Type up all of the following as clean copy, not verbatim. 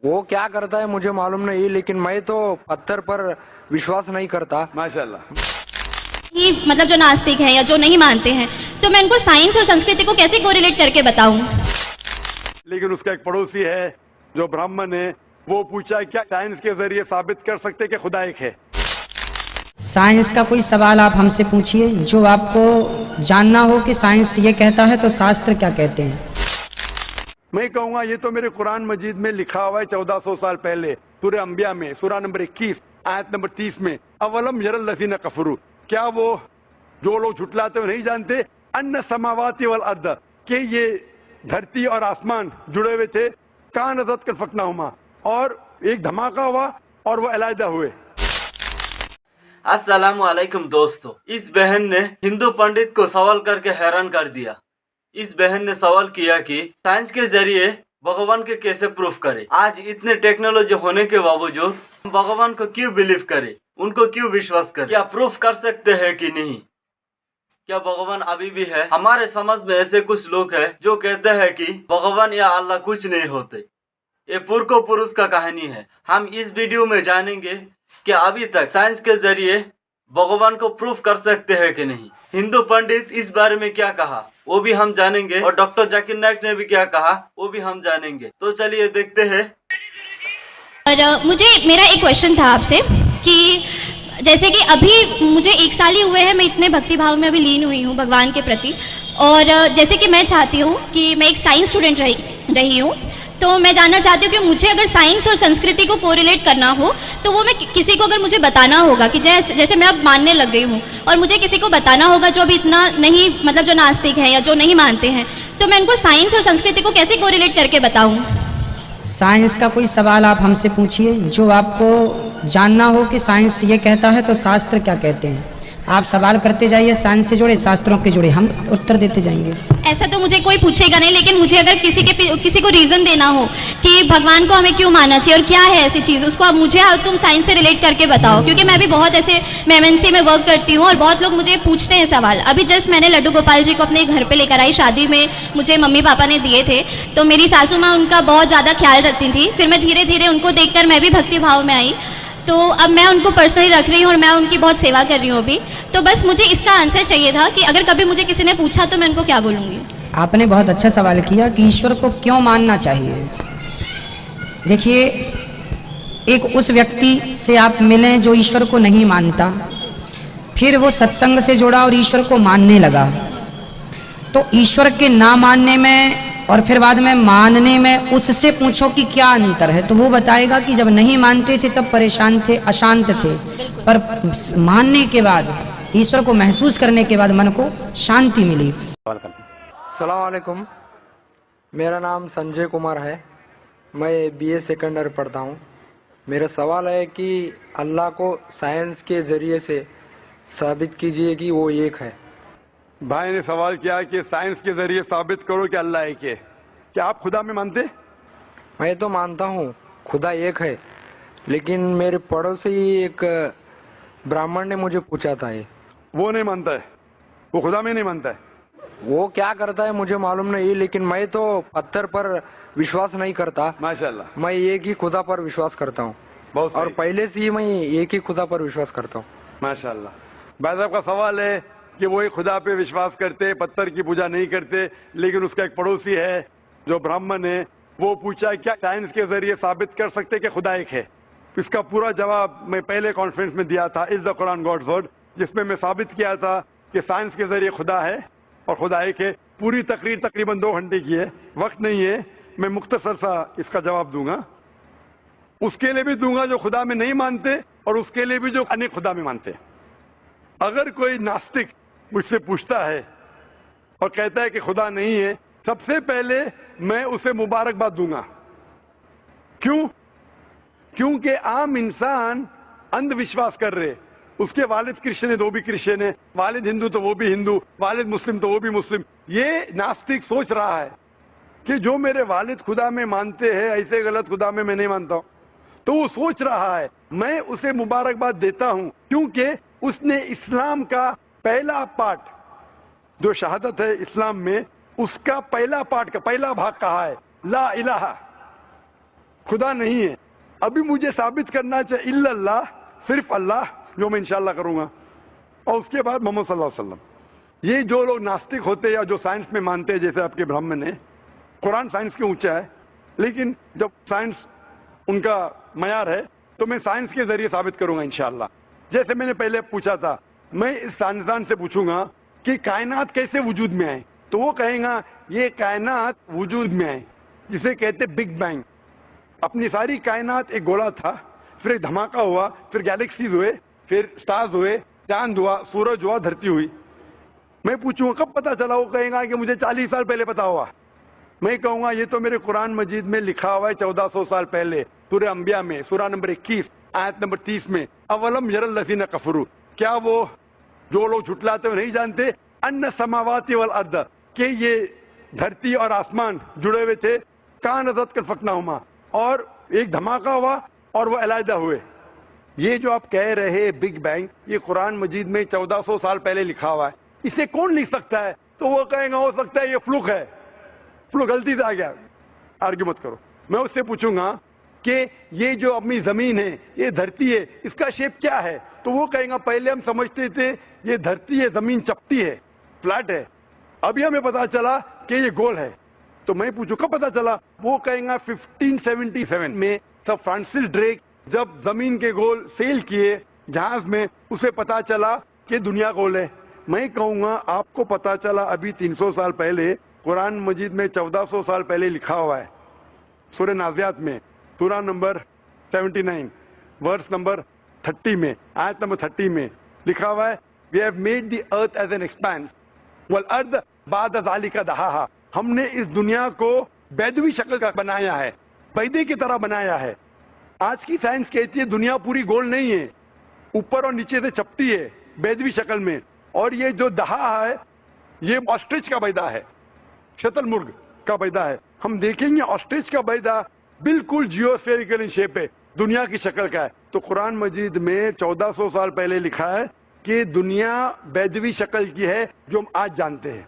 وہ کیا کرتا ہے مجھے معلوم نہیں، لیکن میں تو پتھر پر وشواس نہیں کرتا. ماشاءاللہ. مطلب جو ناستک ہیں یا جو نہیں مانتے ہیں، تو میں ان کو سائنس اور سنسکرتی کو کیسے کوریلیٹ کر کے بتاؤں؟ لیکن اس کا ایک پڑوسی ہے جو برہمن ہے، وہ پوچھا کیا سائنس کے ذریعے ثابت کر سکتے کہ خدا ایک ہے؟ سائنس کا کوئی سوال آپ ہم سے پوچھئے جو آپ کو جاننا ہو کہ سائنس یہ کہتا ہے تو شاستر کیا کہتے ہیں. میں کہوں گا یہ تو میرے قرآن مجید میں لکھا ہوا ہے 1400 سال پہلے، سورہ انبیاء میں، سورہ نمبر 21 آیت نمبر 30 میں، اولم یر الذین کفروا، کیا وہ جو لوگ جھٹلاتے ہیں نہیں جانتے ان السماوات والارض، کہ یہ دھرتی اور آسمان جڑے ہوئے تھے، کانزت کلفکناہما، اور ایک دھماکہ ہوا اور وہ علیحدہ ہوئے. السلام علیکم دوستو. اس بہن نے ہندو پنڈت کو سوال کر کے حیران کر دیا. اس بہن نے سوال کیا کہ سائنس کے ذریعے بھگوان کے کیسے پروف کرے. آج اتنے ٹیکنالوجی ہونے کے باوجود بھگوان کو کیوں بلیو کرے، ان کو کیوں وشواس کرے؟ کیا پروف کر سکتے ہیں کہ نہیں؟ کیا بھگوان ابھی بھی ہے؟ ہمارے سمجھ میں ایسے کچھ لوگ ہیں جو کہتے ہیں کہ بھگوان یا اللہ کچھ نہیں ہوتے. یہ پورکو پروس کا کہانی ہے. ہم اس ویڈیو میں جانیں گے کہ ابھی تک سائنس کے ذریعے بھگوان کو پروف کر سکتے ہیں کہ نہیں. ہندو پنڈت اس بارے میں کیا کہا وہ بھی ہم جانیں گے، اور ڈاکٹر ذاکر نائک نے بھی کیا کہا وہ بھی ہم جانیں گے. تو چلیے دیکھتے ہیں. اور مجھے میرا ایک کویشچن تھا آپ سے کہ جیسے کہ ابھی مجھے 1 سال ہی ہوئے ہیں، میں اتنے بھکتی بھاؤ میں ابھی لین ہوئی ہوں بھگوان کے پرتی، اور جیسے کہ میں چاہتی ہوں کہ میں ایک سائنس اسٹوڈنٹ رہی ہوں، تو میں جاننا چاہتی ہوں کہ مجھے اگر سائنس اور سنسکرتی کو کوریلیٹ کرنا ہو تو وہ میں کسی کو اگر مجھے بتانا ہوگا کہ جیسے میں اب ماننے لگ گئی ہوں، اور مجھے کسی کو بتانا ہوگا جو ابھی اتنا نہیں، مطلب جو ناستک ہیں یا جو نہیں مانتے ہیں، تو میں ان کو سائنس اور سنسکرتی کو کیسے کوریلیٹ کر کے بتاؤں؟ سائنس کا کوئی سوال آپ ہم سے پوچھئے جو آپ کو جاننا ہو کہ سائنس یہ کہتا ہے تو شاستر کیا کہتے ہیں. آپ سوال کرتے جائیے، سائنس سے جڑے، شاستروں کے جڑے، ہم اتر دیتے جائیں گے. ایسا تو مجھے کوئی پوچھے گا نہیں، لیکن مجھے اگر کسی کو ریزن دینا ہو کہ بھگوان کو ہمیں کیوں ماننا چاہیے اور کیا ہے ایسی چیز، اس کو اب مجھے تم سائنس سے ریلیٹ کر کے بتاؤ. کیونکہ میں بھی بہت ایسے MNC میں ورک کرتی ہوں اور بہت لوگ مجھے پوچھتے ہیں سوال. ابھی جسٹ میں نے لڈو گوپال جی کو اپنے گھر پہ لے کر آئی، شادی میں مجھے ممی پاپا نے دیے تھے، تو میری ساسو ماں ان کا بہت زیادہ خیال رکھتی تھی. پھر میں دھیرے دھیرے ان کو دیکھ کر میں بھی بھکتی بھاؤ میں آئی، تو اب میں ان کو پرسنلی رکھ رہی ہوں اور میں ان کی بہت سیوا کر رہی ہوں ابھی. تو بس مجھے اس کا آنسر چاہیے تھا کہ اگر کبھی مجھے کسی نے پوچھا تو میں ان کو کیا بولوں گی. آپ نے بہت اچھا سوال کیا کہ ایشور کو کیوں ماننا چاہیے. دیکھیے، ایک اس ویکتی سے آپ ملیں جو ایشور کو نہیں مانتا، پھر وہ ستسنگ سے جڑا اور ایشور کو ماننے لگا، تو ایشور کے نہ ماننے میں اور پھر بعد میں ماننے میں اس سے پوچھو کہ کیا انتر ہے، تو وہ بتائے گا کہ جب نہیں مانتے تھے تب پریشان تھے، اشانت تھے، پر ماننے کے بعد، ایشور کو محسوس کرنے کے بعد من کو شانتی ملی. السلام علیکم، میرا نام سنجے کمار ہے، میں BA سیکنڈ ایئر پڑھتا ہوں. میرا سوال ہے کہ اللہ کو سائنس کے ذریعے سے ثابت کیجئے کہ وہ ایک ہے. بھائی نے سوال کیا کہ سائنس کے ذریعے ثابت کرو کہ اللہ ایک ہے. کیا آپ خدا میں مانتے؟ میں تو مانتا ہوں خدا ایک ہے، لیکن میرے پڑوسی ایک برہمن نے مجھے پوچھا تھا، وہ نہیں مانتا ہے، وہ خدا میں نہیں مانتا ہے. وہ کیا کرتا ہے مجھے معلوم نہیں، لیکن میں تو پتھر پر وشواس نہیں کرتا. ماشاءاللہ. میں ایک ہی خدا پر وشواس کرتا ہوں، بہت اور صحیح. پہلے سے ہی میں ایک ہی خدا پر وشواس کرتا ہوں. ماشاءاللہ. بھائی صاحب کا سوال ہے کہ وہ ایک خدا پہ وشواس کرتے، پتھر کی پوجا نہیں کرتے، لیکن اس کا ایک پڑوسی ہے جو برہمن ہے، وہ پوچھا کیا سائنس کے ذریعے ثابت کر سکتے کہ خدا ایک ہے. اس کا پورا جواب میں پہلے کانفرنس میں دیا تھا، از دا قرآن گاڈز ورڈ، جس میں میں ثابت کیا تھا کہ سائنس کے ذریعے خدا ہے اور خدا ایک ہے. پوری تقریر تقریباً 2 گھنٹے کی ہے، وقت نہیں ہے، میں مختصر سا اس کا جواب دوں گا. اس کے لیے بھی دوں گا جو خدا میں نہیں مانتے، اور اس کے لیے بھی جو انیک خدا میں مانتے. اگر کوئی ناستک مجھ سے پوچھتا ہے اور کہتا ہے کہ خدا نہیں ہے، سب سے پہلے میں اسے مبارکباد دوں گا. کیوں؟ کیونکہ عام انسان اندھ وشواس کر رہے. اس کے والد کرسچن ہے تو وہ بھی کرسچن ہے، والد ہندو تو وہ بھی ہندو، والد مسلم تو وہ بھی مسلم. یہ ناستک سوچ رہا ہے کہ جو میرے والد خدا میں مانتے ہیں ایسے غلط خدا میں نہیں مانتا ہوں. تو وہ سوچ رہا ہے، میں اسے مبارکباد دیتا ہوں کیونکہ اس نے اسلام کا پہلا پارٹ جو شہادت ہے اسلام میں، اس کا پہلا پارٹ کا پہلا بھاگ کہا ہے لا الہ. خدا نہیں ہے. ابھی مجھے ثابت کرنا چاہیے الا اللہ، صرف اللہ، جو میں انشاءاللہ کروں گا، اور اس کے بعد محمد صلی اللہ علیہ وسلم. یہ جو لوگ ناستک ہوتے یا جو سائنس میں مانتے ہیں، جیسے آپ کے برہمن ہیں، قرآن سائنس کے اونچا ہے، لیکن جب سائنس ان کا معیار ہے تو میں سائنس کے ذریعے ثابت کروں گا انشاءاللہ. جیسے میں نے پہلے پوچھا تھا، میں اس سائنسدان سے پوچھوں گا کہ کائنات کیسے وجود میں آئے، تو وہ کہیں گا یہ کائنات وجود میں آئے جسے کہتے بگ بینگ. اپنی ساری کائنات ایک گولا تھا، پھر ایک دھماکہ ہوا، پھر گیلیکسیز ہوئے، پھر سٹارز ہوئے، چاند ہوا، سورج ہوا، دھرتی ہوئی. میں پوچھوں گا کب پتا چلا، وہ کہیں گا کہ مجھے 40 سال پہلے پتا ہوا. میں کہوں گا یہ تو میرے قرآن مجید میں لکھا ہوا ہے 1400 سال پہلے، سورہ انبیاء میں، سورہ نمبر 21 آیت نمبر 30 میں، اولم یر الذین کفروا، کیا وہ جو لوگ جھٹلاتے ہوئے نہیں جانتے، ان السماوات والارض، کہ یہ دھرتی اور آسمان جڑے ہوئے تھے، کانت فکناہما، اور ایک دھماکہ ہوا اور وہ علیحدہ ہوئے. یہ جو آپ کہہ رہے بگ بینگ، یہ قرآن مجید میں 1400 سال پہلے لکھا ہوا ہے، اسے کون لکھ سکتا ہے؟ تو وہ کہیں گا ہو سکتا ہے یہ فلوک ہے، فلوک غلطی سے آ گیا. آرگیو مت کرو. میں اس سے پوچھوں گا کہ یہ جو اپنی زمین ہے، یہ دھرتی ہے، اس کا شیپ کیا ہے؟ تو وہ کہیں گا پہلے ہم سمجھتے تھے یہ دھرتی ہے، زمین چپٹی ہے، فلیٹ ہے، ابھی ہمیں پتا چلا کہ یہ گول ہے. تو میں پوچھوں کب پتا چلا؟ وہ کہیں گا 1577 میں سر فرانسس ڈریک جب زمین کے گول سیل کیے جہاز میں، اسے پتا چلا کہ دنیا گول ہے. میں کہوں گا آپ کو پتا چلا ابھی 300 سال پہلے، قرآن مجید میں 1400 سال پہلے لکھا ہوا ہے. سورہ نازعات میں، سورہ نمبر 79 ورس نمبر 30 میں، آیت نمبر 30 میں لکھا ہوا ہے We have made the earth as an expanse والارض بعد ذلك دحاها. ہم نے اس دنیا کو بیدوی شکل کا بنایا ہے، بیدے کی طرح بنایا ہے. آج کی سائنس کہتی ہے دنیا پوری گول نہیں ہے، اوپر اور نیچے سے چپٹی ہے بیدوی شکل میں. اور یہ جو دہا ہے یہ آسٹرچ کا بیدا ہے، شتل مرغ کا بیدا ہے. ہم دیکھیں گے آسٹرچ کا بیدا بالکل جیوسفیریکل ان شیپ ہے، دنیا کی شکل کا ہے. تو قرآن مجید میں 1400 سال پہلے لکھا ہے کہ دنیا بیدوی شکل کی ہے جو ہم آج جانتے ہیں.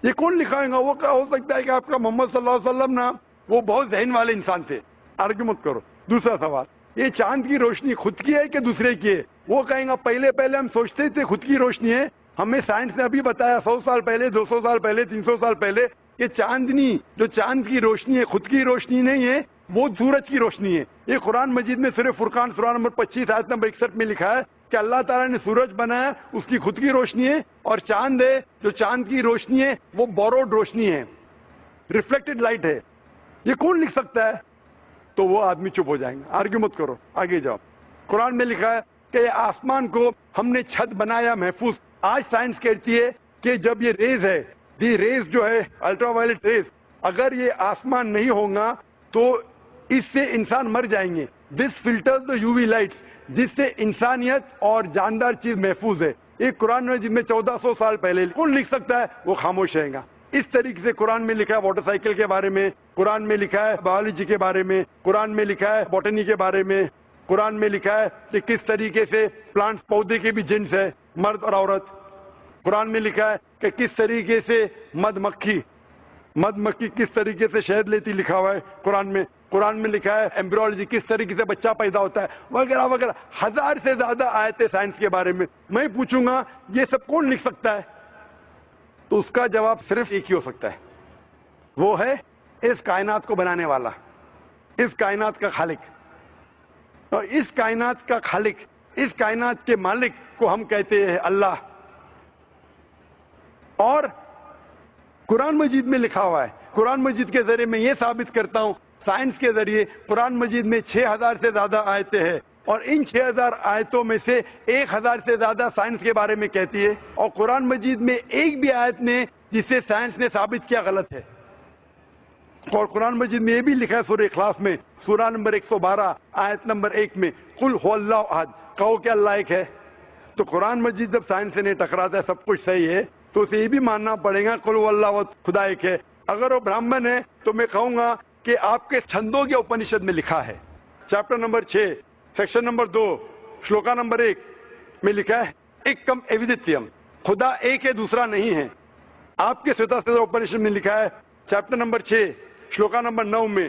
یہ کون لکھائے گا؟ وہ ہو سکتا ہے کہ آپ کا محمد صلی اللہ علیہ وسلم نا وہ بہت ذہن والے انسان تھے. آرگیو مت کرو. دوسرا سوال، یہ چاند کی روشنی خود کی ہے کہ دوسرے کی ہے؟ وہ کہیں گا پہلے ہم سوچتے تھے خود کی روشنی ہے، ہمیں سائنس نے ابھی بتایا 100 سال پہلے، 200 سال پہلے، 300 سال پہلے کہ چاندنی جو چاند کی روشنی ہے خود کی روشنی نہیں ہے، وہ سورج کی روشنی ہے. یہ قرآن مجید میں صرف فرقان سورہ نمبر 25 آیت نمبر 61 میں لکھا ہے کہ اللہ تعالیٰ نے سورج بنایا، اس کی خود کی روشنی ہے، اور چاند ہے جو چاند کی روشنی ہے وہ بوروڈ روشنی ہے، ریفلیکٹڈ لائٹ ہے. یہ کون لکھ سکتا ہے؟ تو وہ آدمی چپ ہو جائیں گے. آرگیو مت کرو، آگے جاؤ. قرآن میں لکھا ہے کہ یہ آسمان کو ہم نے چھت بنایا محفوظ. آج سائنس کہتی ہے کہ جب یہ ریز ہے، دی ریز جو ہے الٹرا وائلٹ ریز، اگر یہ آسمان نہیں ہوگا تو اس سے انسان مر جائیں گے. This filters the U V lights, جس سے انسانیت اور جاندار چیز محفوظ ہے. یہ قرآن میں جن میں 1400 سال پہلے کون لکھ سکتا ہے؟ وہ خاموش رہے گا. اس طریقے سے قرآن میں لکھا ہے واٹر سائیکل کے بارے میں، قرآن میں لکھا ہے بایولوجی کے بارے میں، قرآن میں لکھا ہے باٹنی کے بارے میں، قرآن میں لکھا ہے کہ کس طریقے سے پلانٹس پودے کے بھی جنس ہے، مرد اور عورت. قرآن میں لکھا ہے کہ کس طریقے سے مد مکھی کس طریقے سے شہد لیتی، لکھا ہوا ہے قرآن میں. قرآن میں لکھا ہے ایمبریولوجی کس طریقے سے بچہ پیدا ہوتا ہے، وغیرہ وغیرہ. 1000 سے زیادہ آیتیں سائنس کے بارے میں. میں پوچھوں گا یہ سب کون لکھ سکتا ہے؟ تو اس کا جواب صرف ایک ہی ہو سکتا ہے، وہ ہے اس کائنات کو بنانے والا، اس کائنات کا خالق. اور اس کائنات کا خالق، اس کائنات کے مالک کو ہم کہتے ہیں اللہ. اور قرآن مجید میں لکھا ہوا ہے، قرآن مجید کے ذریعے میں یہ ثابت کرتا ہوں سائنس کے ذریعے. قرآن مجید میں 6000 سے زیادہ آیتیں ہیں، اور ان 6000 آیتوں میں سے 1000 سے زیادہ سائنس کے بارے میں کہتی ہے. اور قرآن مجید میں ایک بھی آیت نے جسے سائنس نے ثابت کیا غلط ہے. اور قرآن مجید میں یہ بھی لکھا ہے سورہ اخلاص میں، سورہ نمبر 112 آیت نمبر 1 میں، قل هو اللہ احد، کہو کہ اللہ ایک ہے. تو قرآن مجید جب سائنس سے نہیں ٹکراتا ہے، سب کچھ صحیح ہے، تو اسے یہ بھی ماننا پڑے گا قل هو اللہ احد، خدا ایک ہے. اگر وہ برہمن ہے تو میں کہوں گا کہ آپ کے چھندوگیہ اپنشد میں لکھا ہے، chapter number 6 section number 2 shloka number 1 میں لکھا ہے ایکم ایودتیم، خدا ایک ہے دوسرا نہیں ہے. آپ کے سوتا اپنشد میں لکھا ہے چیپٹر نمبر 6 شلوکا نمبر 9 میں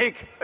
1